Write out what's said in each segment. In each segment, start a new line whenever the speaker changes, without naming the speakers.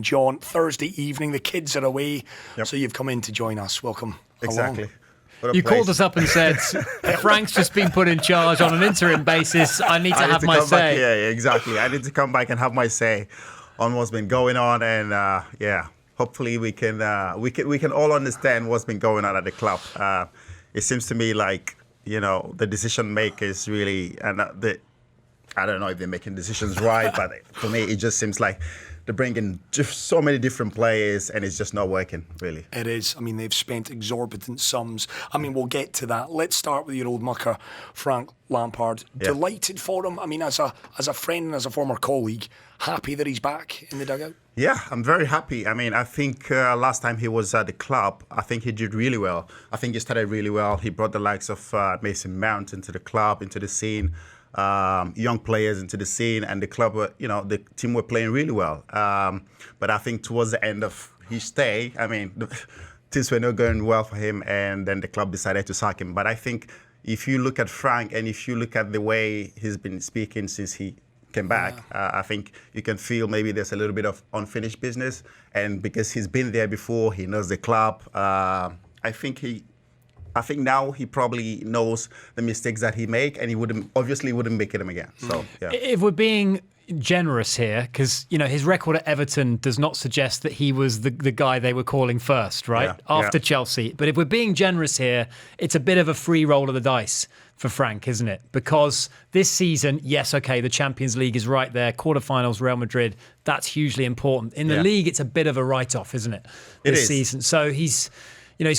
John, Thursday evening, the kids are away,
Yep.
so you've come in to join us. Welcome.
Exactly.
Along.
What a
You
place.
called us up and said, Frank's just been put in charge on an interim basis. I need to have my
come back.
say.
Yeah, exactly. I need to come back and have my say on what's been going on, and hopefully we can all understand what's been going on at the club. It seems to me like the decision makers really, and I don't know if they're making decisions right, but for me it just seems like they're bringing so many different players and it's just not working, really.
It is. I mean, they've spent exorbitant sums. I mean, we'll get to that. Let's start with your old mucker, Frank Lampard.
Yeah.
Delighted for him. I mean, as a friend and as a former colleague, happy that he's back in the dugout?
Yeah, I'm very happy. I mean, I think last time he was at the club, I think he did really well. I think he started really well. He brought the likes of Mason Mount into the club, into the scene. Young players into the scene, and the club were, the team were playing really well. But I think towards the end of his stay, I mean, things were not going well for him, and then the club decided to sack him. But I think if you look at Frank and if you look at the way he's been speaking since he came back, I think you can feel maybe there's a little bit of unfinished business. And because he's been there before, he knows the club. I think now he probably knows the mistakes that he make, and he wouldn't make them again. So yeah.
If we're being generous here, because his record at Everton does not suggest that he was the guy they were calling first, right? After Chelsea. But if we're being generous here, it's a bit of a free roll of the dice for Frank, isn't it? Because this season, yes, okay, the Champions League is right there, quarterfinals, Real Madrid, that's hugely important. In the league, it's a bit of a write-off, isn't it? This season. So he's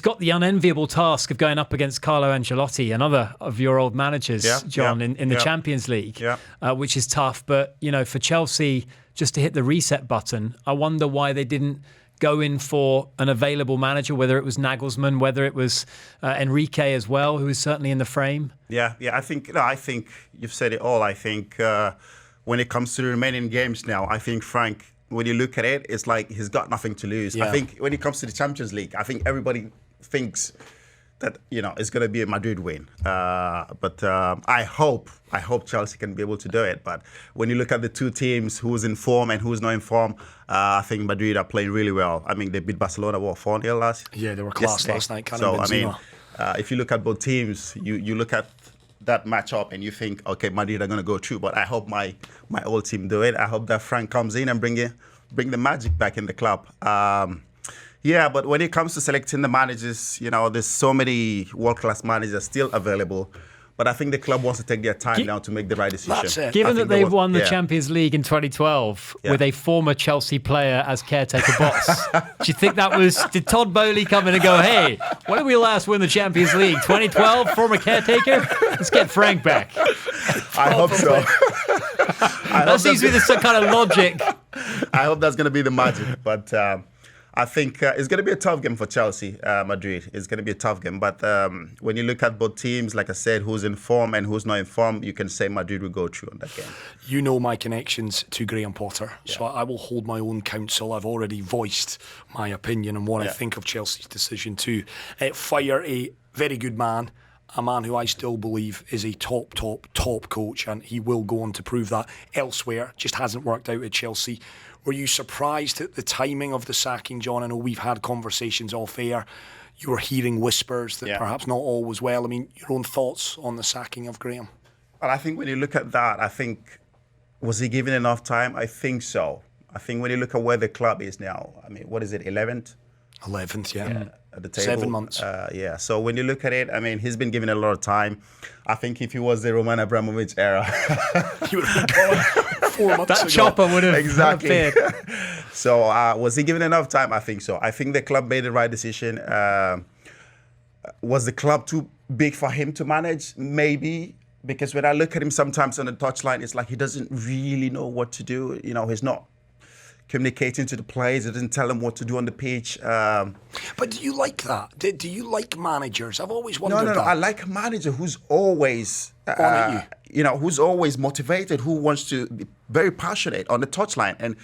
got the unenviable task of going up against Carlo Ancelotti, another of your old managers, John, in the Champions League, which is tough. But, for Chelsea, just to hit the reset button, I wonder why they didn't go in for an available manager, whether it was Nagelsmann, whether it was Enrique as well, who is certainly in the frame.
Yeah. I think you've said it all. I think when it comes to the remaining games now, I think Frank, when you look at it, it's like he's got nothing to lose. Yeah. I think when it comes to the Champions League, I think everybody thinks that it's going to be a Madrid win. But I hope Chelsea can be able to do it. But when you look at the two teams, who's in form and who's not in form, I think Madrid are playing really well. I mean, they beat Barcelona 4-0 last.
Yeah, they were class last night.
If you look at both teams, you look at that matchup and you think, okay, Madrid are going to go through, but I hope my old team do it. I hope that Frank comes in and bring the magic back in the club. But when it comes to selecting the managers, there's so many world-class managers still available. But I think the club wants to take their time now to make the right decision.
That's it.
Given that they've won the Champions League in 2012 with a former Chelsea player as caretaker boss, do you think did Todd Bowley come in and go, hey, when did we last win the Champions League? 2012, former caretaker? Let's get Frank back.
I hope so.
That seems to be the kind of logic.
I hope that's going to be the magic. But I think it's going to be a tough game for Chelsea, Madrid. It's going to be a tough game. But when you look at both teams, like I said, who's in form and who's not in form, you can say Madrid will go through on that game. You
know my connections to Graham Potter, so I will hold my own counsel. I've already voiced my opinion on what I think of Chelsea's decision to fire a very good man, a man who I still believe is a top coach, and he will go on to prove that elsewhere. Just hasn't worked out at Chelsea. Were you surprised at the timing of the sacking, John? I know we've had conversations off air. You were hearing whispers that perhaps not all was well. I mean, your own thoughts on the sacking of Graham?
Well, I think when you look at that, was he given enough time? I think so. I think when you look at where the club is now, I mean, what is it, 11th?
11th, yeah.
At the table.
7 months.
So when you look at it, I mean, he's been given a lot of time. I think if he was the Roman Abramovich era,
he would have been gone 4 months ago.
That chopper would have
exactly. So was he given enough time? I think so. I think the club made the right decision. Was the club too big for him to manage? Maybe. Because when I look at him sometimes on the touchline, it's like he doesn't really know what to do. He's not communicating to the players. He doesn't tell them what to do on the pitch.
But do you like that? Do you like managers? I've always wondered that.
No. I like a manager who's always who's always motivated, who wants to be very passionate on the touchline. And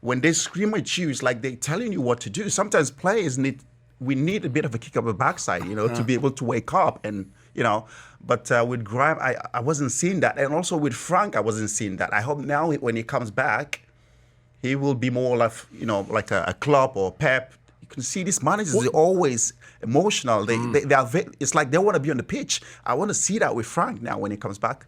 when they scream at you, it's like they're telling you what to do. Sometimes players need a bit of a kick up the backside, to be able to wake up and, But with Graham, I wasn't seeing that. And also with Frank, I wasn't seeing that. I hope now when he comes back, he will be more like a Klopp or Pep. You can see these managers are always emotional. They are it's like they want to be on the pitch. I want to see that with Frank now when he comes back.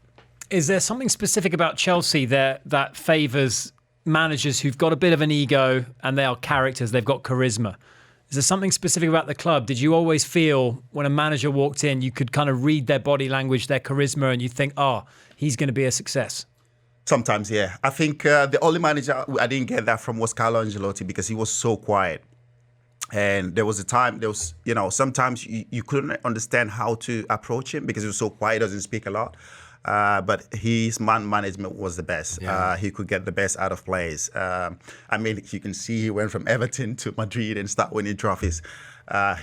Is there something specific about Chelsea there that favours managers who've got a bit of an ego and they are characters, they've got charisma? Is there something specific about the club? Did you always feel when a manager walked in, you could kind of read their body language, their charisma, and you think, he's going to be a success?
Sometimes, yeah. I think the only manager I didn't get that from was Carlo Ancelotti because he was so quiet. And there was a time, sometimes you couldn't understand how to approach him because he was so quiet, doesn't speak a lot. But his man management was the best. Yeah. He could get the best out of players. You can see he went from Everton to Madrid and start winning trophies.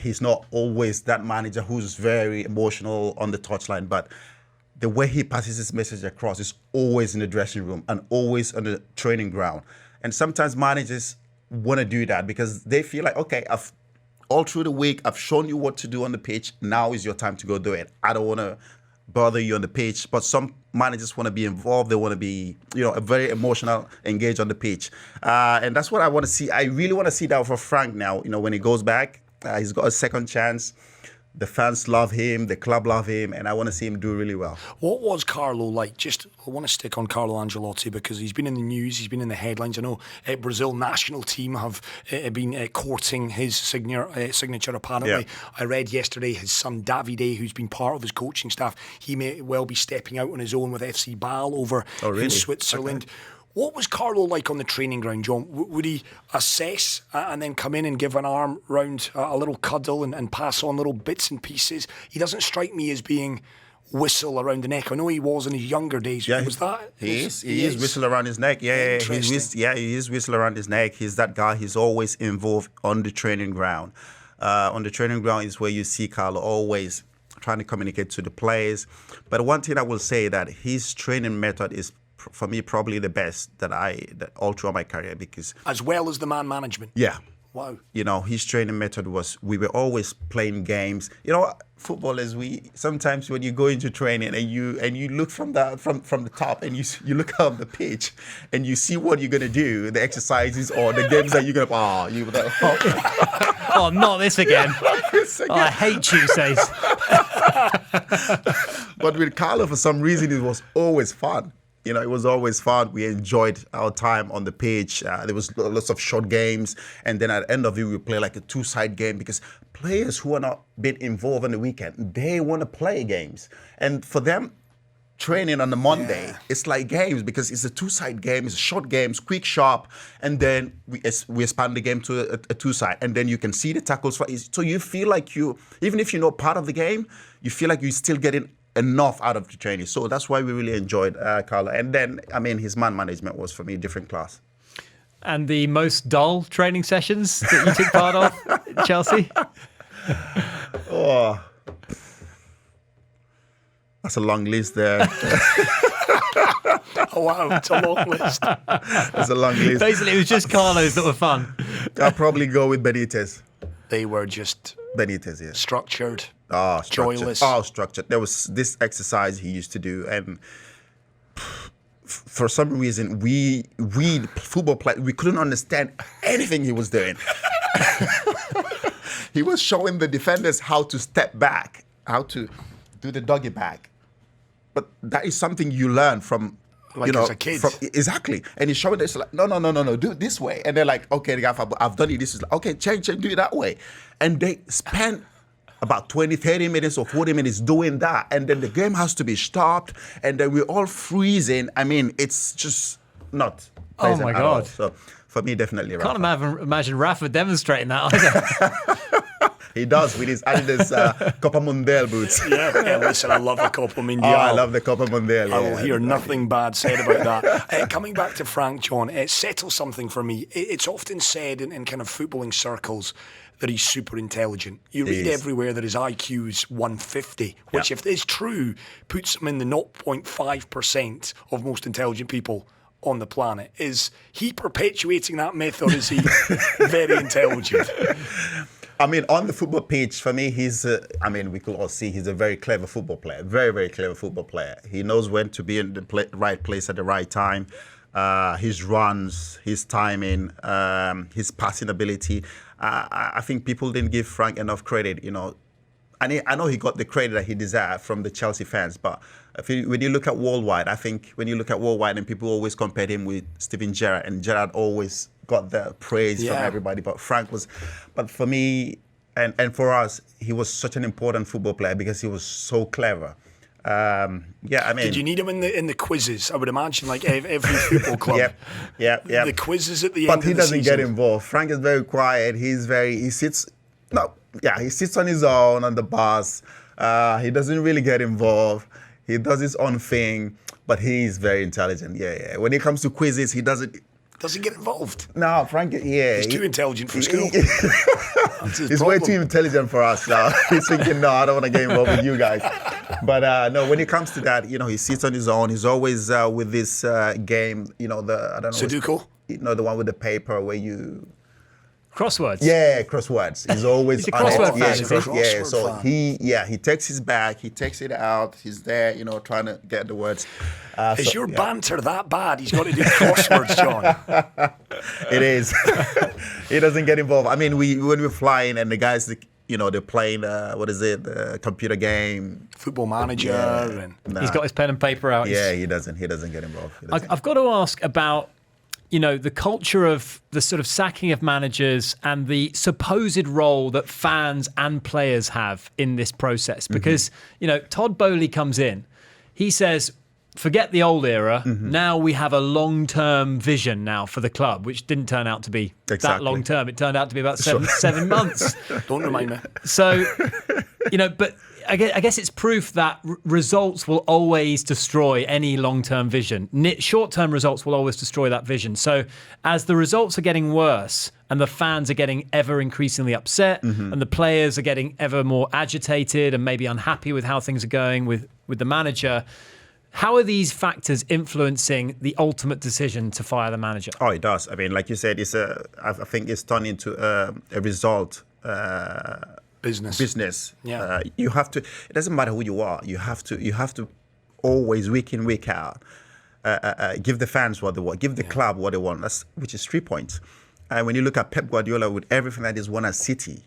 He's not always that manager who's very emotional on the touchline, but the way he passes his message across is always in the dressing room and always on the training ground. And sometimes managers want to do that because they feel like, okay, all through the week, I've shown you what to do on the pitch. Now is your time to go do it. I don't want to bother you on the pitch, but some managers want to be involved. They want to be, very emotional, engaged on the pitch. And that's what I want to see. I really want to see that for Frank now. When he goes back, he's got a second chance. The fans love him, the club love him, and I want to see him do really well.
What was Carlo like? I want to stick on Carlo Ancelotti because he's been in the news, he's been in the headlines. I know Brazil national team have been courting his signature apparently. Yeah. I read yesterday his son Davide, who's been part of his coaching staff, he may well be stepping out on his own with FC Basel over in Switzerland. Okay. What was Carlo like on the training ground, John? Would he assess and then come in and give an arm round, a little cuddle and pass on little bits and pieces? He doesn't strike me as being whistle around the neck. I know he was in his younger days.
Yeah,
was that?
He is whistle around his neck. Yeah, he is whistle around his neck. He's that guy. He's always involved on the training ground. On the training ground is where you see Carlo always trying to communicate to the players. But one thing I will say that his training method is, for me, probably the best that all throughout my career, because
as well as the man management.
Yeah.
Wow.
His training method was, we were always playing games. Footballers, sometimes when you go into training and you look from the top and you look on the pitch and you see what you're gonna do, the exercises or the games that you're gonna
oh, not this again. I hate Tuesdays.
But with Carlo, for some reason, it was always fun. It was always fun. We enjoyed our time on the pitch. There was lots of short games. And then at the end of it, we play like a two-side game because players who are not been involved on the weekend, they want to play games. And for them, training on the Monday, it's like games because it's a two-side game. It's short games, quick, sharp. And then we expand the game to a two-side. And then you can see the tackles. So you feel like even if you're not part of the game, you feel like you're still getting enough out of the training. So that's why we really enjoyed Carlo. And then, his man management was, for me, a different class.
And the most dull training sessions that you took part of at Chelsea?
Oh, that's a long list there.
Oh, wow, it's a long list.
It's a long list.
Basically, it was just Carlos that were fun.
I'll probably go with Benitez.
They were just
Benitez, yeah.
Structured.
Joyless. Structured. There was this exercise he used to do, and for some reason, we football players, we couldn't understand anything he was doing. He was showing the defenders how to step back, how to do the doggy bag. But that is something you learn from,
as a kid.
Exactly. And he's showing this, like, no, do it this way. And they're like, okay, I've done it. This is like, okay, change, do it that way. And they spend about 20, 30 minutes or 40 minutes doing that. And then the game has to be stopped. And then we're all freezing. It's just not pleasant at all. So for me, definitely Rafa.
Can't imagine Rafa demonstrating that either.
He does with his Adidas Copa Mundial boots.
Yeah, listen, I love the Copa Mundial.
Oh, I love the Copa Mundial.
I will hear nothing bad said about that. Coming back to Frank, John, it settles something for me. It's often said in kind of footballing circles that he's super intelligent. You read everywhere that his IQ is 150, which if it's true, puts him in the 0.5% of most intelligent people on the planet. Is he perpetuating that myth, or is he very intelligent?
On the football pitch, for me, we could all see he's a very clever football player. Very, very clever football player. He knows when to be in the right place at the right time. his runs, his timing, his passing ability. I think people didn't give Frank enough credit, And I know he got the credit that he deserved from the Chelsea fans, but when you look at worldwide, I think when you look at worldwide, and people always compared him with Steven Gerrard, and Gerrard always got the praise from everybody, but Frank was. But for me and for us, he was such an important football player because he was so clever.
Did you need him in the quizzes? I would imagine, like every football club.
Yeah.
The quizzes at the end.
But he doesn't get involved. Frank is very quiet. He sits on his own on the bus. He doesn't really get involved. He does his own thing, but he's very intelligent. Yeah. When it comes to quizzes, he doesn't
get involved.
No, Frank. Yeah,
he's too intelligent for school.
He's way too intelligent for us now. He's thinking, no, I don't want to get involved with you guys. But no, when it comes to that, he sits on his own. He's always with this game. I don't know.
Sudoku.
The one with the paper where you.
Crosswords.
Yeah, crosswords. He's always
He's a crossword fan.
So he takes his bag, he takes it out. He's there, trying to get the words.
Is your banter that bad? He's got to do crosswords, John.
It is. He doesn't get involved. I mean, when we're flying and the guys, they're playing the computer game,
Football Manager,
he's got his pen and paper out.
Yeah, he doesn't get involved.
I've got to ask about. The culture of the sort of sacking of managers and the supposed role that fans and players have in this process. Because, Todd Boehly comes in. He says, forget the old era. Now we have a long-term vision now for the club, which didn't turn out to be that long-term. It turned out to be about seven months.
Don't remind me.
So, but I guess it's proof that results will always destroy any long-term vision. Short-term results will always destroy that vision. So as the results are getting worse and the fans are getting ever increasingly upset and the players are getting ever more agitated and maybe unhappy with how things are going with the manager, how are these factors influencing the ultimate decision to fire the manager?
Oh, it does. I mean, like you said, I think it's turned into a result business.
Yeah.
You have to. It doesn't matter who you are. You have to always, week in, week out, give the fans what they want, give the club what they want. Which is 3 points. And when you look at Pep Guardiola with everything that he's won at City,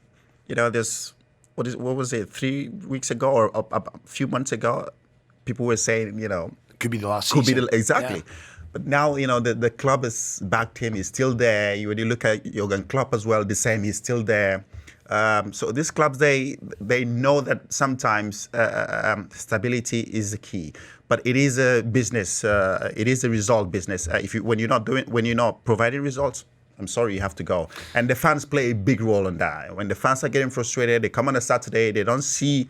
there's what was it 3 weeks ago or a few months ago, people were saying
could be the last season.
Exactly. Yeah. But now, the club has backed him. He's still there. When you look at Jurgen Klopp as well, the same. He's still there. So these clubs, they know that sometimes stability is the key, but it is a business. It is a result business. When you're not providing results, I'm sorry, you have to go. And the fans play a big role in that. When the fans are getting frustrated, they come on a Saturday, they don't see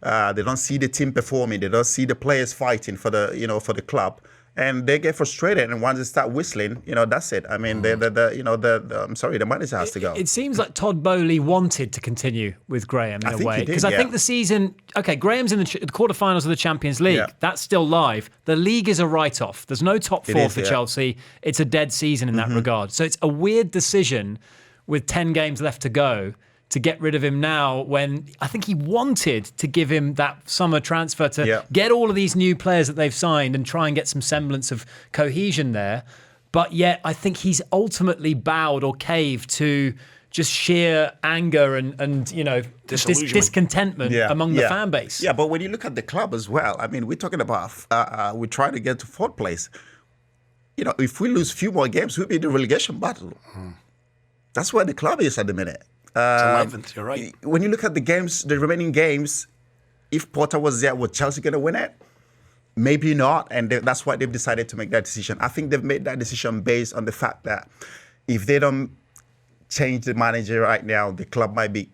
the team performing, they don't see the players fighting for the club. And they get frustrated, and once they start whistling, that's it. I mean, I'm sorry, the manager has to go.
It seems like Todd Boehly wanted to continue with Graham in a way, because I think the season. Okay, Graham's in the quarterfinals of the Champions League. Yeah. That's still live. The league is a write-off. There's no top four for Chelsea. It's a dead season in that regard. So it's a weird decision with 10 games left to go to get rid of him now, when I think he wanted to give him that summer transfer to get all of these new players that they've signed and try and get some semblance of cohesion there. But yet I think he's ultimately bowed or caved to just sheer anger and discontentment among the fan base.
Yeah, but when you look at the club as well, I mean, we're talking about we're trying to get to fourth place. If we lose a few more games, we'll be in the relegation battle. That's where the club is at the minute.
11th, you're right.
When you look at the remaining games, if Potter was there, was Chelsea going to win it? Maybe not, and that's why they've decided to make that decision. I think they've made that decision based on the fact that if they don't change the manager right now, the club might be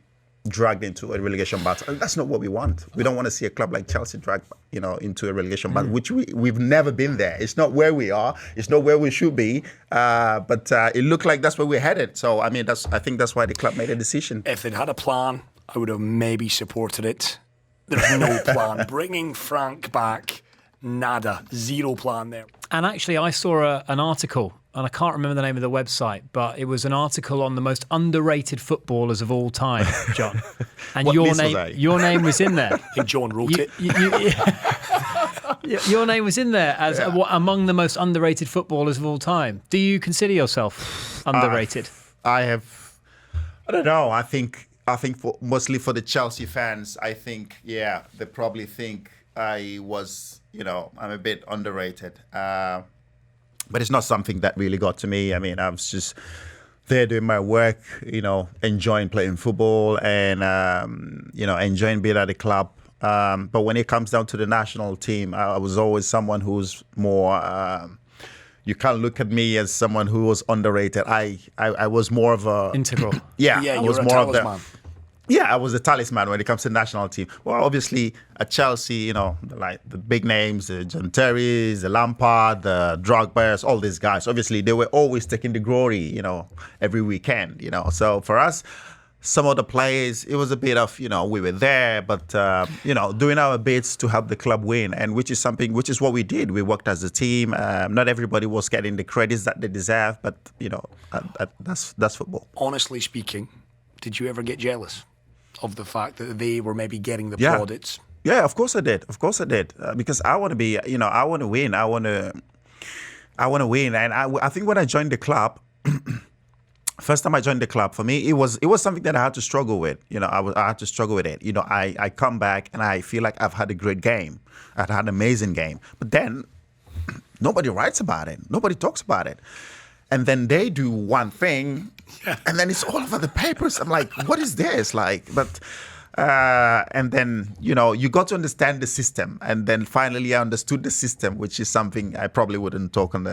dragged into a relegation battle. And that's not what we want. We don't want to see a club like Chelsea dragged, into a relegation battle, which we've never been there. It's not where we are. It's not where we should be. But it looked like that's where we're headed. So, I mean, I think that's why the club made a decision.
If they'd had a plan, I would have maybe supported it. There's no plan. Bringing Frank back, nada. Zero plan there.
And actually, I saw an article, and I can't remember the name of the website, but it was an article on the most underrated footballers of all time, John. And your name was in there.
I think John wrote it.
Your name was in there as among the most underrated footballers of all time. Do you consider yourself underrated?
I don't know. I think mostly for the Chelsea fans, I think, they probably think I was, I'm a bit underrated. But it's not something that really got to me. I mean, I was just there doing my work, enjoying playing football and, enjoying being at the club. But when it comes down to the national team, I was always someone who's more... you can't look at me as someone who was underrated. I was more of a...
Integral.
I was more of the...
I was a talisman when it comes to the national team. Well, obviously, at Chelsea, like the big names, the John Terrys, the Lampard, the Drogbas, all these guys, obviously, they were always taking the glory, every weekend, So for us, some of the players, it was a bit of, we were there, but, doing our bits to help the club win, and which is what we did. We worked as a team. Not everybody was getting the credits that they deserve, but, that's football.
Honestly speaking, did you ever get jealous of the fact that they were maybe getting the plaudits?
Yeah, of course I did. Because I want to be, I want to win. I want to win. And I think when I joined the club, first time I joined the club, for me, it was something that I had to struggle with. I had to struggle with it. I come back and I feel like I've had a great game. I've had an amazing game. But then nobody writes about it. Nobody talks about it. And then they do one thing, and then it's all over the papers. I'm like, what is this? And then, you got to understand the system. And then finally I understood the system, which is something I probably wouldn't talk on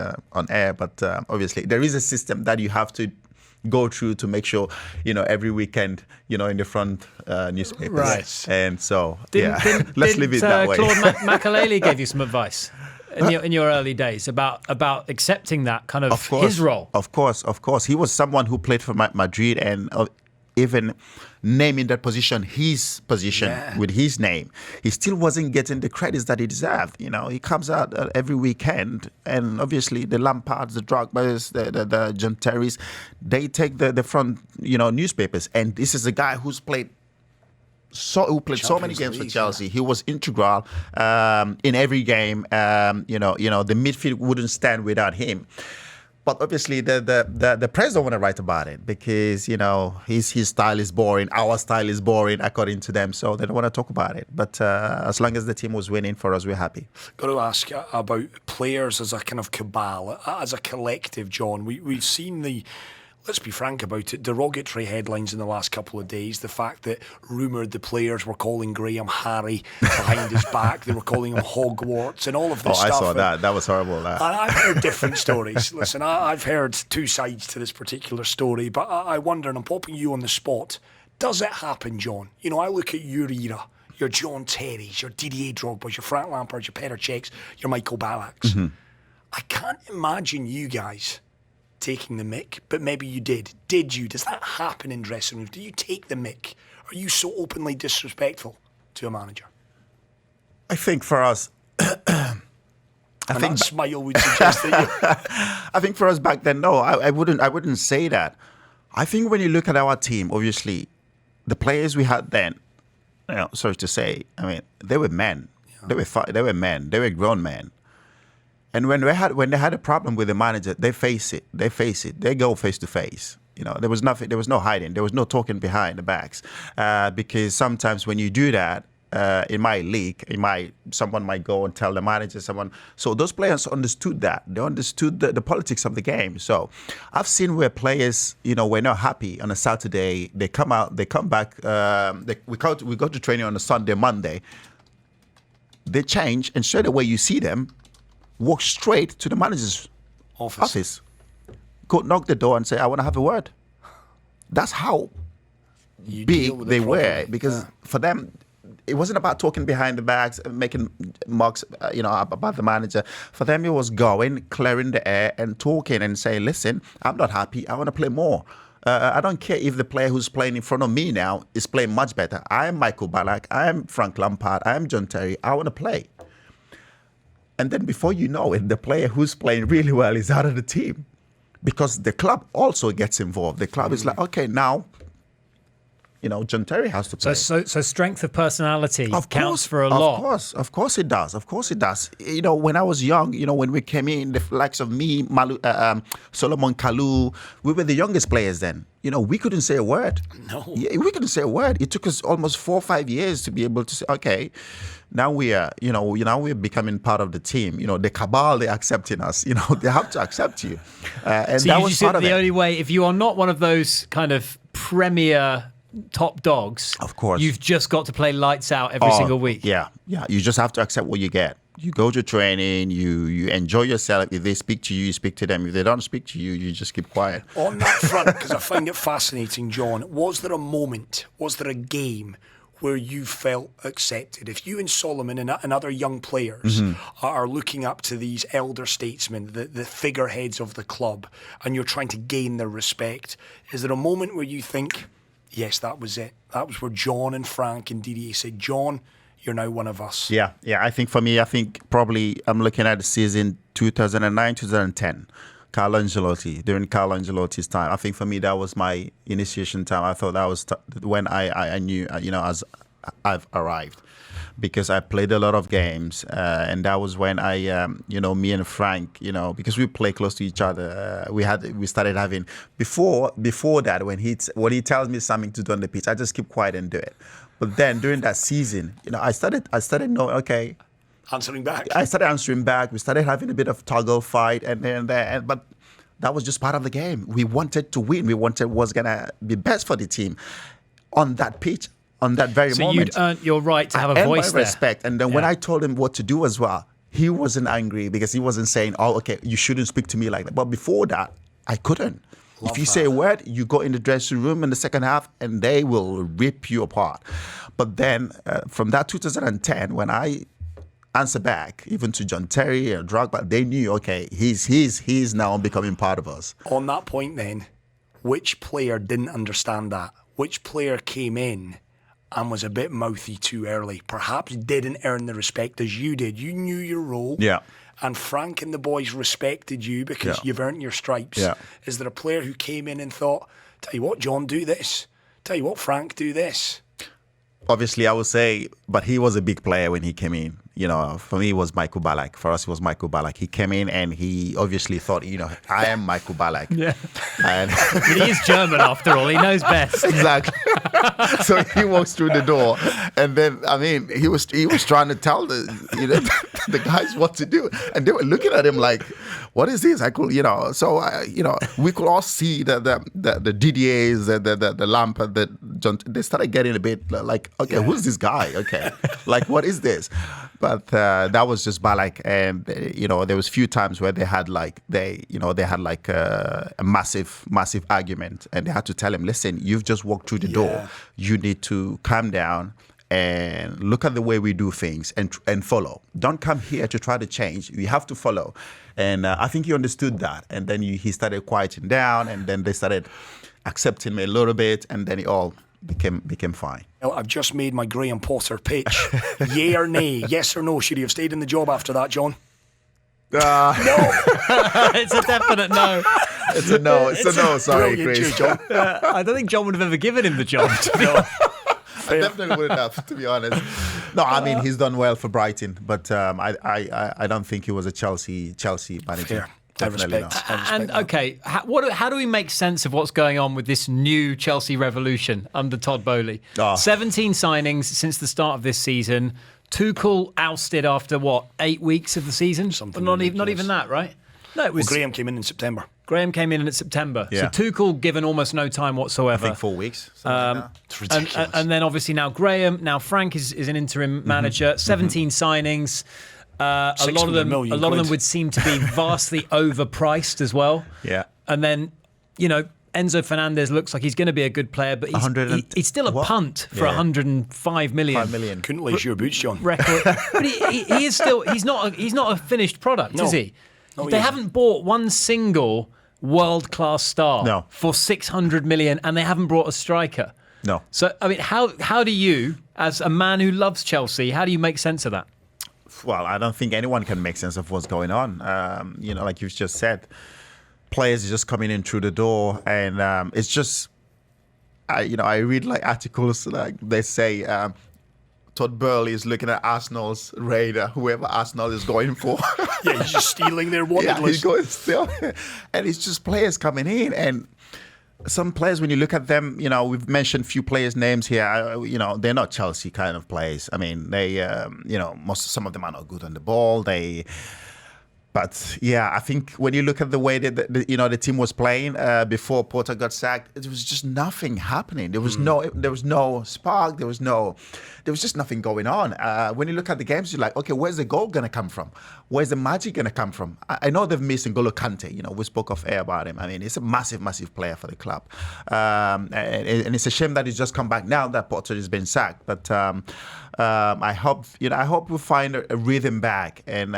air. But obviously there is a system that you have to go through to make sure, every weekend, in the front newspapers.
Right.
And so, let's leave it that way.
Claude Makelele gave you some advice in your early days about accepting that kind of his role.
Of course. He was someone who played for Madrid and even naming that position, his position with his name. He still wasn't getting the credits that he deserved. He comes out every weekend, and obviously the Lampards, the Drogbas, the John Terrys, they take the front, newspapers. And this is a guy who played so many games for Chelsea. He was integral in every game. The midfield wouldn't stand without him. But obviously, the press don't want to write about it because his style is boring. Our style is boring, according to them. So they don't want to talk about it. But as long as the team was winning, for us, we're happy.
Got to ask about players as a kind of cabal, as a collective, John. We've seen the... Let's be frank about it, derogatory headlines in the last couple of days. The fact that rumoured the players were calling Graham Harry behind his back. They were calling him Hogwarts and all of this stuff.
I saw that. That was horrible. That.
And I've heard different stories. Listen, I've heard two sides to this particular story, but I wonder, and I'm popping you on the spot, does it happen, John? I look at your era, your John Terrys, your Didier Drogba's, your Frank Lampards, your Petr Cechs, your Michael Ballack's. Mm-hmm. I can't imagine you guys taking the mick, but maybe you did. Did you? Does that happen in dressing rooms? Do you take the mick? Are you so openly disrespectful to a manager?
I think for us,
that smile would suggest that you...
I think for us back then, no, I wouldn't say that. I think when you look at our team, obviously, the players we had then, sorry to say, I mean, they were men. Yeah. They were men. They were grown men. And when they had a problem with the manager, they face it. They go face to face. There was nothing. There was no hiding. There was no talking behind the backs. Because sometimes when you do that, it might leak. Someone might go and tell the manager. So those players understood that. They understood the politics of the game. So I've seen where players, were not happy on a Saturday. They come out. They come back. We go to training on a Sunday, Monday. They change, and straight away you see them walk straight to the manager's office. Go knock the door and say, I want to have a word. That's how big they were. Because for them, it wasn't about talking behind the backs, making mocks, about the manager. For them, it was going, clearing the air and talking and saying, listen, I'm not happy. I want to play more. I don't care if the player who's playing in front of me now is playing much better. I am Michael Ballack. I am Frank Lampard. I am John Terry. I want to play. And then before you know it, the player who's playing really well is out of the team because the club also gets involved. The club is like, okay, now John Terry has to play.
So strength of personality counts for a lot.
Of course it does. When I was young, when we came in, the likes of me, Solomon Kalou, we were the youngest players then. We couldn't say a word.
No.
Yeah, we couldn't say a word. It took us almost 4 or 5 years to be able to say, okay, now we are, we're becoming part of the team. The cabal, they're accepting us. They have to accept you. And
so
that was part of it.
The only way, if you are not one of those kind of premier top dogs,
of course,
you've just got to play lights out every single week.
Yeah. You just have to accept what you get. You go to training, you enjoy yourself. If they speak to you, you speak to them. If they don't speak to you, you just keep quiet.
On that front, because I find it fascinating, John, was there a moment, was there a game where you felt accepted? If you and Solomon and other young players are looking up to these elder statesmen, the figureheads of the club, and you're trying to gain their respect, is there a moment where you think, yes, that was it? That was where John and Frank and Didier said, John, you're now one of us.
Yeah. I think for me, probably I'm looking at the season 2009, 2010. Carlo Ancelotti, during Carlo Ancelotti's time. I think for me, that was my initiation time. I thought that was when I knew, as I've arrived. Because I played a lot of games, and that was when I, me and Frank, because we play close to each other, we started having before that when he tells me something to do on the pitch, I just keep quiet and do it. But then during that season, I started knowing, okay,
answering back.
I started answering back. We started having a bit of toggle fight, but that was just part of the game. We wanted to win. We wanted what's gonna be best for the team on that pitch. On that very moment.
So you'd earned your right to have a voice there.
Respect. And then when I told him what to do as well, he wasn't angry because he wasn't saying, oh, okay, you shouldn't speak to me like that. But before that, I couldn't. If you say a word, you go in the dressing room in the second half and they will rip you apart. But then from that 2010, when I answer back, even to John Terry and Drogba, they knew, okay, he's now becoming part of us.
On that point then, which player didn't understand that? Which player came in and was a bit mouthy too early, perhaps didn't earn the respect as you did? You knew your role.
Yeah.
And Frank and the boys respected you because you've earned your stripes.
Yeah.
Is there a player who came in and thought, tell you what, John, do this. Tell you what, Frank, do this?
Obviously, I would say, but he was a big player when he came in. For me, it was Michael Ballack. For us, it was Michael Ballack. He came in and he obviously thought, I am Michael Ballack.
Yeah.
And
but he is German after all. He knows best.
Exactly. So he walks through the door, and then he was trying to tell the guys what to do, and they were looking at him like, what is this? I could, So we could all see the Didiers, the Lampard, John. They started getting a bit like, okay, who's this guy? Okay, like what is this? But that was just Ballack, and there was few times where they had a massive argument, and they had to tell him, listen, you've just walked through the door. You need to calm down and look at the way we do things and follow. Don't come here to try to change. You have to follow. And I think he understood that. And then he started quieting down, and then they started accepting me a little bit, and then it all became fine.
Well, I've just made my Graham Potter pitch. Yay or nay? Yes or no? Should he have stayed in the job after that, John?
No.
It's a definite no.
It's a no. It's a no. Sorry, Chris.
John.
I don't think John would have ever given him the job.
I definitely wouldn't have, to be honest. No, he's done well for Brighton, but I don't think he was a Chelsea manager.
Fair. I respect
that. Okay, how do we make sense of what's going on with this new Chelsea revolution under Todd Bowley? 17 signings since the start of this season. Tuchel ousted after 8 weeks of the season? Not even that, right? No, it was.
Well, Graham came in September.
Yeah. So Tuchel given almost no time whatsoever.
I think 4 weeks. Like
it's ridiculous.
And then obviously now Graham, now Frank is an interim manager. 17 signings. A lot of them would seem to be vastly overpriced as well.
Yeah.
And then, Enzo Fernandez looks like he's going to be a good player, but he's still a punt for 105 million.
5 million.
Couldn't lace your boots, John.
Record. But he is still, he's not a finished product, is he?
No,
they haven't bought one single world-class star for 600 million, and they haven't brought a striker.
No.
So, how do you, as a man who loves Chelsea, how do you make sense of that?
Well, I don't think anyone can make sense of what's going on. Like you've just said, players are just coming in through the door, and it's just,
I read like articles like they say Todd Burley is looking at Arsenal's radar, whoever Arsenal is going for.
Yeah, he's just stealing their wanted
Yeah,
list.
he's going still, and it's just players coming in, and some players when you look at them, we've mentioned a few players' names here. They're not Chelsea kind of players. I mean, they, some of them are not good on the ball. But yeah, I think when you look at the way that the team was playing before Potter got sacked, it was just nothing happening. There was no spark. There was just nothing going on. When you look at the games, you're like, okay, where's the goal gonna come from? Where's the magic gonna come from? I know they've missed N'Golo Kante. We spoke off air about him. I mean, he's a massive player for the club, and it's a shame that he's just come back now that Potter has been sacked. But I hope we find a rhythm back, and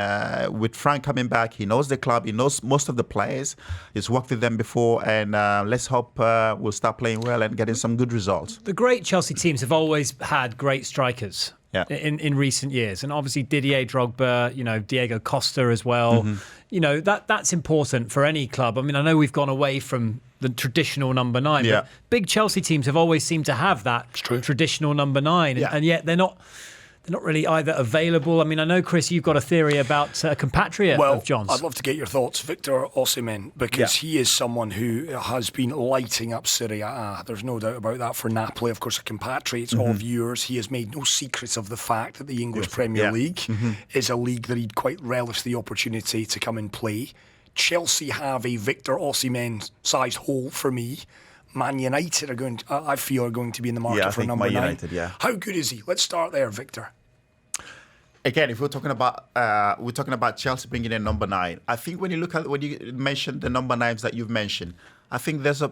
with Frank coming back, he knows the club, he knows most of the players, he's worked with them before, and let's hope we'll start playing well and getting some good results.
The great Chelsea teams have always had great strikers in recent years, and obviously Didier Drogba, Diego Costa as well. That's important for any club. I mean, I know we've gone away from the traditional number 9, but big Chelsea teams have always seemed to have that traditional number 9, and yet they're not really either available. I mean, I know, Chris, you've got a theory about a compatriot of John's.
I'd love to get your thoughts. Victor Osimhen, because he is someone who has been lighting up Serie A. There's no doubt about that for Napoli. Of course, a compatriot of yours. He has made no secrets of the fact that the English Premier League is a league that he'd quite relish the opportunity to come and play. Chelsea have a Victor Osimhen-sized hole for me. Man United are going to be in the market for number 9.
United,
How good is he? Let's start there, Victor.
Again, if we're talking about Chelsea bringing in number 9, I think when you mentioned the number 9s that you've mentioned, I think there's a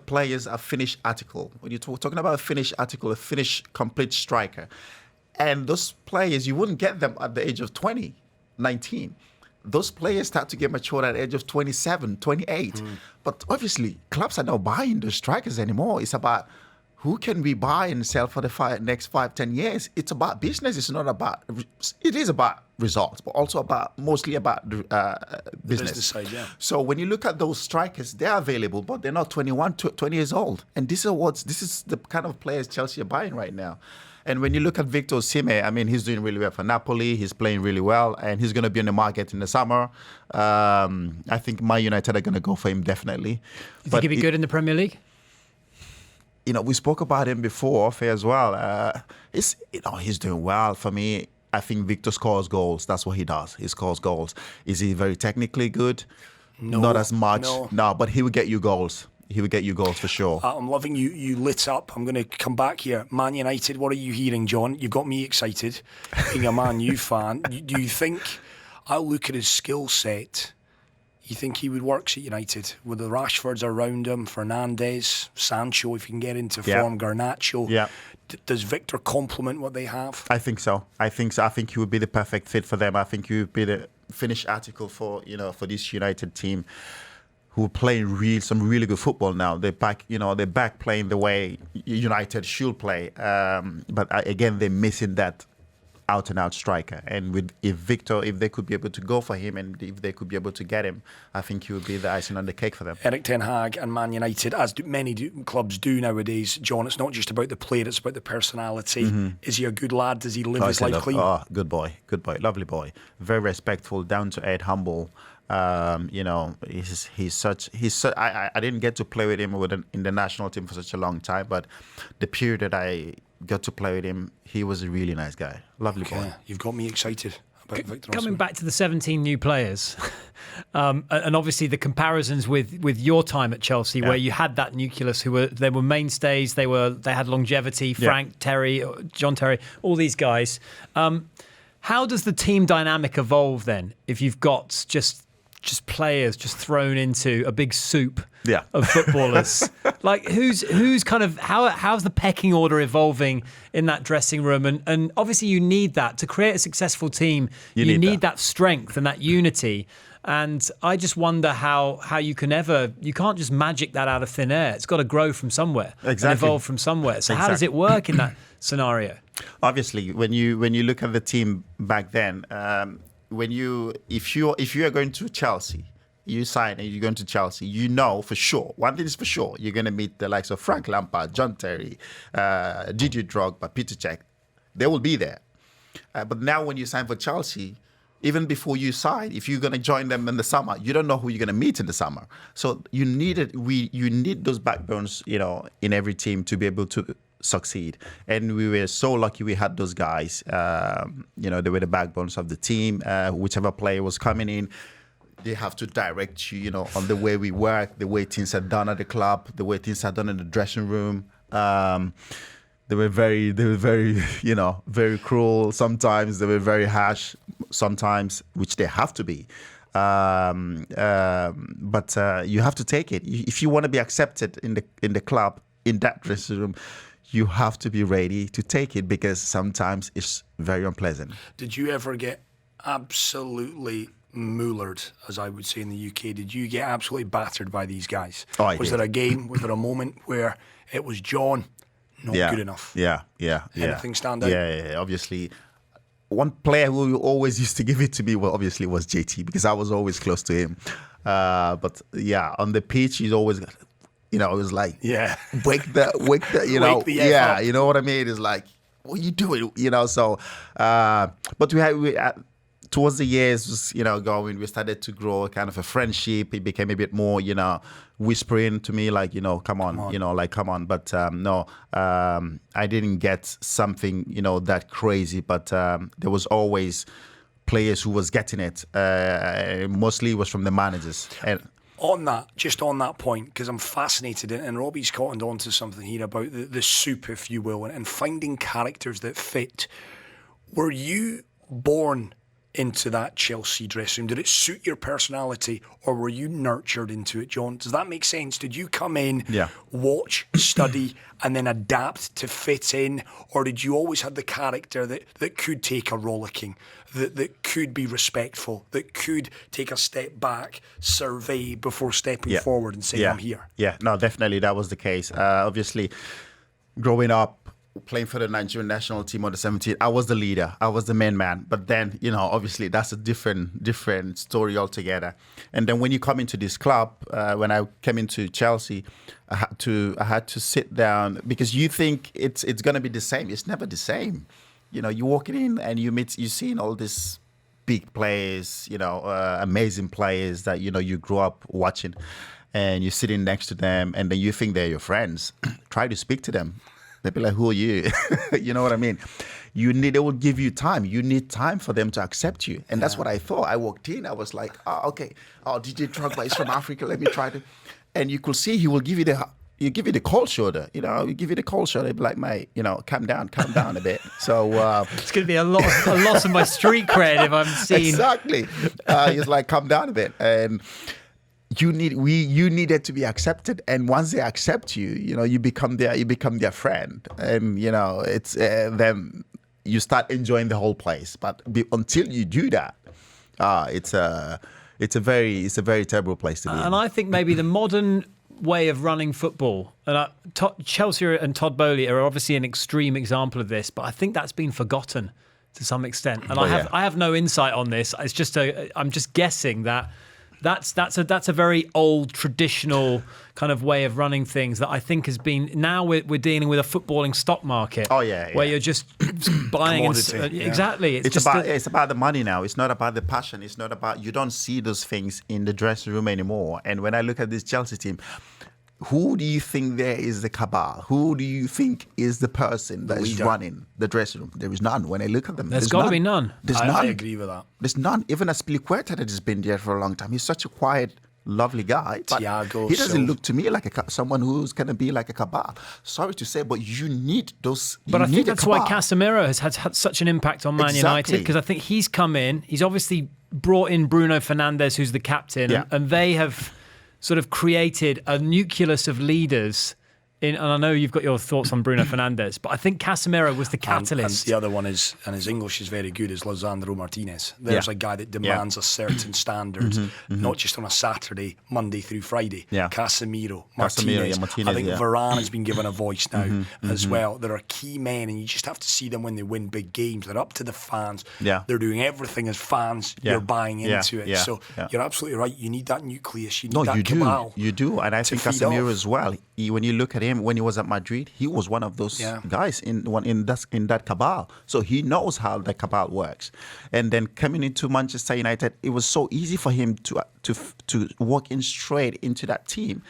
finished article. When you're talking about a finished article, a finished complete striker, and those players, you wouldn't get them at the age of 20, 19. Those players start to get mature at the age of 27, 28. But obviously, clubs are not buying those strikers anymore. It's about who can we buy and sell for the next 5-10 years. It's about business. It is about results, but also mostly about business.
Business side, yeah.
So when you look at those strikers, they're available, but they're not 21, 20 years old. And this is the kind of players Chelsea are buying right now. And when you look at Victor Osimhen, I mean, he's doing really well for Napoli. He's playing really well, and he's going to be on the market in the summer. I think Man United are going to go for him definitely.
You think he'd be good in the Premier League?
We spoke about him before as well. He's doing well for me. I think Victor scores goals. That's what he does. He scores goals. Is he very technically good?
No,
not as much.
No,
but he will get you goals. He would get you goals for sure.
I'm loving you lit up. I'm going to come back here. Man United, what are you hearing, John? You've got me excited, being a Man U fan. Do you think, I'll look at his skill set, you think he would work at United? With the Rashfords around him, Fernandes, Sancho, if he can get into form, Garnacho.
Yeah.
Does Victor complement what they have?
I think so. I think he would be the perfect fit for them. I think he would be the finished article for this United team, who are playing some really good football now. They're back playing the way United should play. But again, they're missing that out-and-out striker. And if they could be able to go for him, and if they could be able to get him, I think he would be the icing on the cake for them.
Erik ten Hag and Man United, as many clubs do nowadays, John, it's not just about the player, it's about the personality. Is he a good lad? Does he live his life clean?
Oh, good boy, lovely boy. Very respectful, down-to-earth, humble. He's such. I didn't get to play with him in the national team for such a long time, but the period that I got to play with him, he was a really nice guy. Lovely boy.
You've got me excited about Victor
Coming
Osimhen.
back to the 17 new players, and obviously the comparisons with your time at Chelsea, where you had that nucleus who were mainstays, they had longevity. Frank, Terry, John Terry, all these guys. How does the team dynamic evolve then if you've got just players just thrown into a big soup of footballers? Like who's kind of how's the pecking order evolving in that dressing room? And obviously you need that to create a successful team. You need that strength and that unity. And I just wonder how you can't just magic that out of thin air. It's got to grow from somewhere and evolve from somewhere. So how does it work in that scenario?
Obviously, when you look at the team back then, if you are going to Chelsea, you sign and you're going to Chelsea, you know for sure, one thing is for sure, you're going to meet the likes of Frank Lampard, John Terry, Didier Drogba, Peter Cech. They will be there. But now when you sign for Chelsea, even before you sign, if you're going to join them in the summer, you don't know who you're going to meet in the summer. So you need those backbones, in every team to be able to succeed. And we were so lucky we had those guys. They were the backbones of the team. Whichever player was coming in, they have to direct you, on the way we work, the way things are done at the club, the way things are done in the dressing room. They were very, very cruel. Sometimes they were very harsh. Sometimes, which they have to be. But you have to take it. If you want to be accepted in the club, in that dressing room, you have to be ready to take it, because sometimes it's very unpleasant.
Did you ever get absolutely mullered, as I would say in the UK? Did you get absolutely battered by these guys? Was there a game? Was there a moment where it was John? Not good enough.
Yeah.
Anything stand out?
Yeah. Obviously, one player who always used to give it to me, obviously was JT, because I was always close to him. But yeah, on the pitch, he's always, it was like, wake the, wake the up. You know what I mean? It's like, what are you doing? So, but we towards the years, going, we started to grow kind of a friendship. It became a bit more, whispering to me, like, come on, come on. But no, I didn't get something, that crazy. But there was always players who was getting it. Mostly it was from the managers. And
on that point, because I'm fascinated, and Robbie's cottoned on to something here about the soup, if you will, and finding characters that fit. Were you born into that Chelsea dressing room? Did it suit your personality, or were you nurtured into it, John? Does that make sense? Did you come in, watch, study, and then adapt to fit in? Or did you always have the character that could take a rollicking, that could be respectful, that could take a step back, survey before stepping forward and saying, I'm here?
Yeah, no, definitely that was the case. Obviously, growing up, playing for the Nigerian national team under 17, I was the leader. I was the main man. But then, obviously that's a different story altogether. And then when you come into this club, when I came into Chelsea, I had to sit down, because you think it's going to be the same. It's never the same. You walking in and you're seeing all these big players, amazing players that, you grew up watching, and you're sitting next to them, and then you think they're your friends. Try to speak to them. They'll be like, who are you? You know what I mean? They will give you time. You need time for them to accept you. And that's what I thought. I walked in, I was like, okay. DJ Drogba is from Africa. Let me try to. And you could see he will give you the cold shoulder. You give you the cold shoulder. Be like, mate, calm down a bit. So
it's going to be a loss of my street cred if I'm seen.
Exactly. He's like, calm down a bit. And you needed to be accepted, and once they accept you, you become their friend, and it's then you start enjoying the whole place. But until you do that, it's a very terrible place to be.
And I think maybe the modern way of running football, and Chelsea and Todd Bowley are obviously an extreme example of this, but I think that's been forgotten to some extent. And I have no insight on this. It's just I'm just guessing that. That's a very old traditional kind of way of running things that I think has been. Now we're dealing with a footballing stock market.
Where
you're just buying exactly.
It's about the money now. It's not about the passion. It's not about, you don't see those things in the dressing room anymore. And when I look at this Chelsea team, who do you think there is the cabal? Who do you think is the person that is running the dressing room? There is none. When I look at them,
there's got to be none.
There's none.
I agree with that.
There's none. Even Aspilicueta that has been there for a long time. He's such a quiet, lovely guy. But
Thiago,
he doesn't look to me like someone who's going to be like a cabal. Sorry to say, but you need those.
But I think that's why Casemiro has had such an impact on Man United, because I think he's come in. He's obviously brought in Bruno Fernandes, who's the captain, and they have sort of created a nucleus of leaders and I know you've got your thoughts on Bruno Fernandes, but I think Casemiro was the catalyst.
And the other one is, and his English is very good, is Lisandro Martinez. There's a guy that demands a certain standard, not just on a Saturday, Monday through Friday. Casemiro, Martinez. I think Varane has been given a voice now as well. There are key men, and you just have to see them when they win big games. They're up to the fans. They're doing everything as fans. You're buying into it. So you're absolutely right. You need that nucleus. You need that cabal.
You do. And I think Casemiro as well. When you look at him, when he was at Madrid, he was one of those guys in that cabal. So he knows how the cabal works. And then coming into Manchester United, it was so easy for him to walk in straight into that team.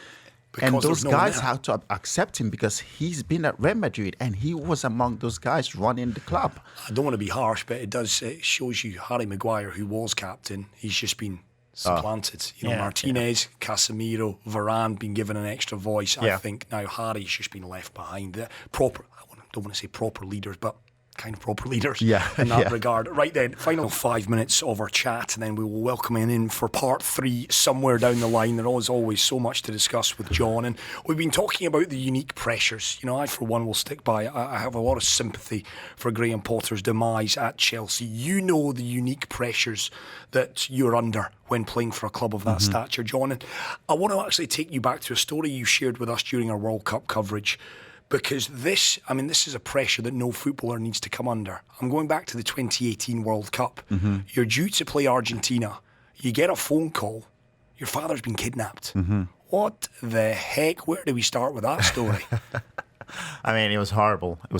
Because and those guys have to accept him because he's been at Real Madrid and he was among those guys running the club.
I don't want to be harsh, but it shows you Harry Maguire, who was captain, he's just been supplanted. Martinez, Casemiro, Varane been given an extra voice. I think now Harry's just been left behind. I don't want to say proper leaders, but kind of proper leaders in that regard. Right then, final 5 minutes of our chat, and then we will welcome in for part 3 somewhere down the line. There is always so much to discuss with John, and we've been talking about the unique pressures. I, for one, will stick by. I have a lot of sympathy for Graham Potter's demise at Chelsea. You know the unique pressures that you're under when playing for a club of that stature, John. And I want to actually take you back to a story you shared with us during our World Cup coverage. Because this is a pressure that no footballer needs to come under. I'm going back to the 2018 World Cup. You're due to play Argentina. You get a phone call. Your father's been kidnapped. What the heck? Where do we start with that story?
I mean, it was horrible. 2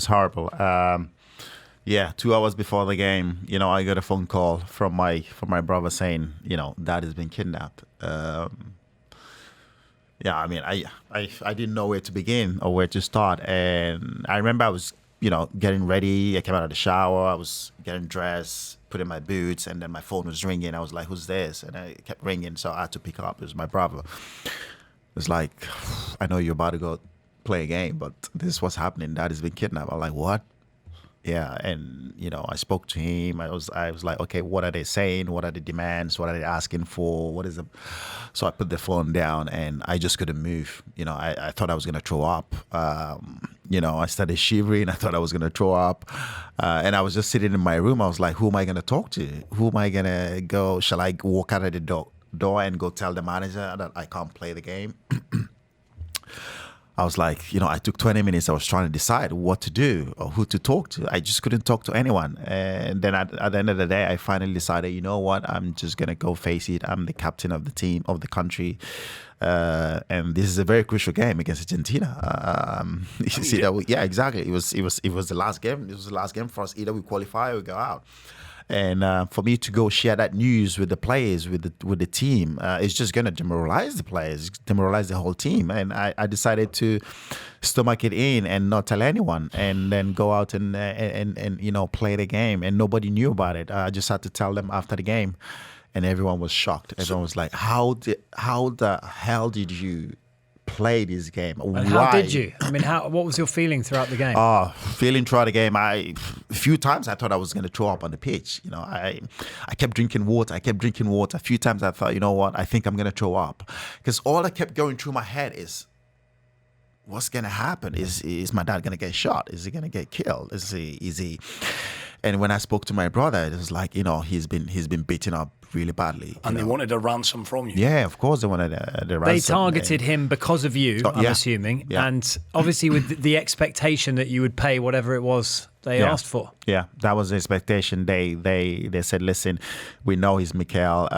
hours before the game, I got a phone call from my brother saying, Dad has been kidnapped. I mean, I didn't know where to begin or where to start. And I remember I was, getting ready. I came out of the shower. I was getting dressed, putting my boots, and then my phone was ringing. I was like, who's this? And it kept ringing, so I had to pick up. It was my brother. It was like, I know you're about to go play a game, but this is what's happening. Dad has been kidnapped. I'm like, what? Yeah, and I spoke to him. I was like, okay, what are they saying? What are the demands? What are they asking for? What is it? So I put the phone down and I just couldn't move. I thought I was gonna throw up. I started shivering. I thought I was gonna throw up, and I was just sitting in my room. I was like, who am I gonna talk to? Who am I gonna go? Shall I walk out of the door and go tell the manager that I can't play the game? I was like, I took 20 minutes. I was trying to decide what to do or who to talk to. I just couldn't talk to anyone. And then at the end of the day, I finally decided, you know what? I'm just going to go face it. I'm the captain of the team, of the country. And this is a very crucial game against Argentina. You see that? Yeah, exactly. It was the last game. It was the last game for us. Either we qualify or we go out. And for me to go share that news with the players, with the team, it's just going to demoralize the players, demoralize the whole team. And I decided to stomach it in and not tell anyone, and then go out and play the game. And nobody knew about it. I just had to tell them after the game, and everyone was shocked. Everyone was like, "How the hell did you play this game?
And how did you? I mean, what was your feeling throughout the game?
Feeling throughout the game, a few times I thought I was going to throw up on the pitch. I kept drinking water. A few times I thought, you know what? I think I'm going to throw up, because all that kept going through my head is, what's going to happen? Is my dad going to get shot? Is he going to get killed? Is he? And when I spoke to my brother, it was like, he's been beaten up really badly.
And they wanted a ransom from you.
Yeah, of course they wanted the ransom.
They targeted him because of you, I'm assuming. Yeah. And obviously with the expectation that you would pay whatever it was they asked for.
Yeah, that was the expectation. They said, listen, we know he's Mikel.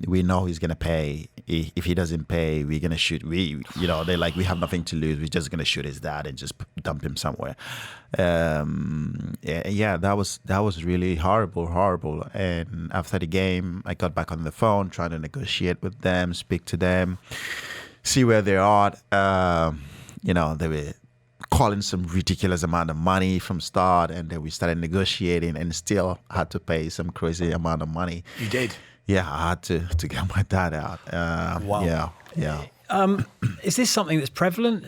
We know he's going to pay. If he doesn't pay, we're going to shoot. They're like, we have nothing to lose. We're just going to shoot his dad and just dump him somewhere. That was really horrible. And after the game, I got back on the phone, trying to negotiate with them, speak to them, see where they are. They were calling some ridiculous amount of money from start, and then we started negotiating and still had to pay some crazy amount of money.
You did?
Yeah, I had to get my dad out.
Wow.
Yeah.
Is this something that's prevalent?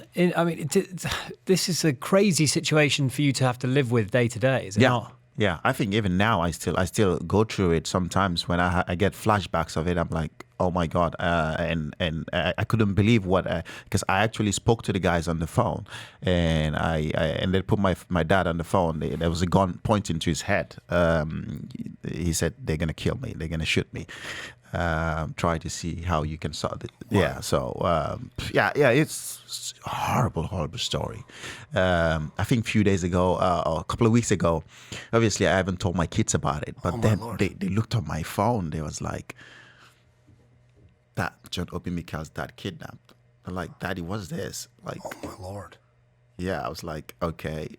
This is a crazy situation for you to have to live with day to day, is it not?
Yeah, I think even now I still go through it sometimes when I get flashbacks of it. I'm like, oh my God, and I couldn't believe what, because I actually spoke to the guys on the phone, and and they put my dad on the phone. There was a gun pointing to his head. He said, they're gonna kill me, they're gonna shoot me. Try to see how you can solve it. Wow. Yeah, so it's a horrible story. I think a few days ago, or a couple of weeks ago, obviously I haven't told my kids about it, but then they looked on my phone. They was like, that John Obi Mikel's dad kidnapped. They're like, Daddy, what's this? Like,
oh my Lord.
Yeah, I was like, okay.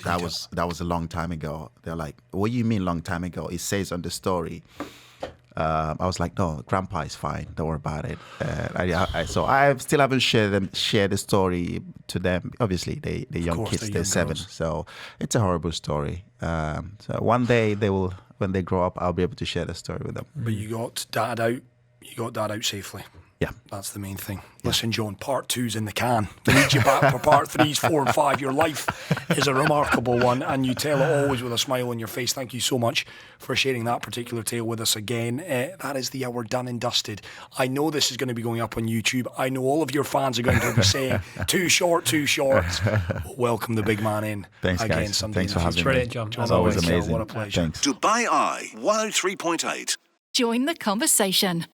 That was a long time ago. They're like, what do you mean long time ago? It says on the story. I was like, no, Grandpa is fine. Don't worry about it. So I still haven't shared the story to them. Obviously, they young kids, they're 7. Girls. So it's a horrible story. So one day when they grow up, I'll be able to share the story with them.
But you got Dad out. You got Dad out safely.
Yeah.
That's the main thing. Yeah. Listen, John, part 2's in the can. We need you back for part 3s, 4 and 5. Your life is a remarkable one, and you tell it always with a smile on your face. Thank you so much for sharing that particular tale with us again. That is the hour done and dusted. I know this is going to be going up on YouTube. I know all of your fans are going to be saying, too short. Welcome the big man in.
Thanks,
again,
guys.
Someday
Thanks for having me.
Brilliant, John.
It's always amazing.
What a pleasure.
Thanks.
Dubai Eye 103.8.
Join the conversation.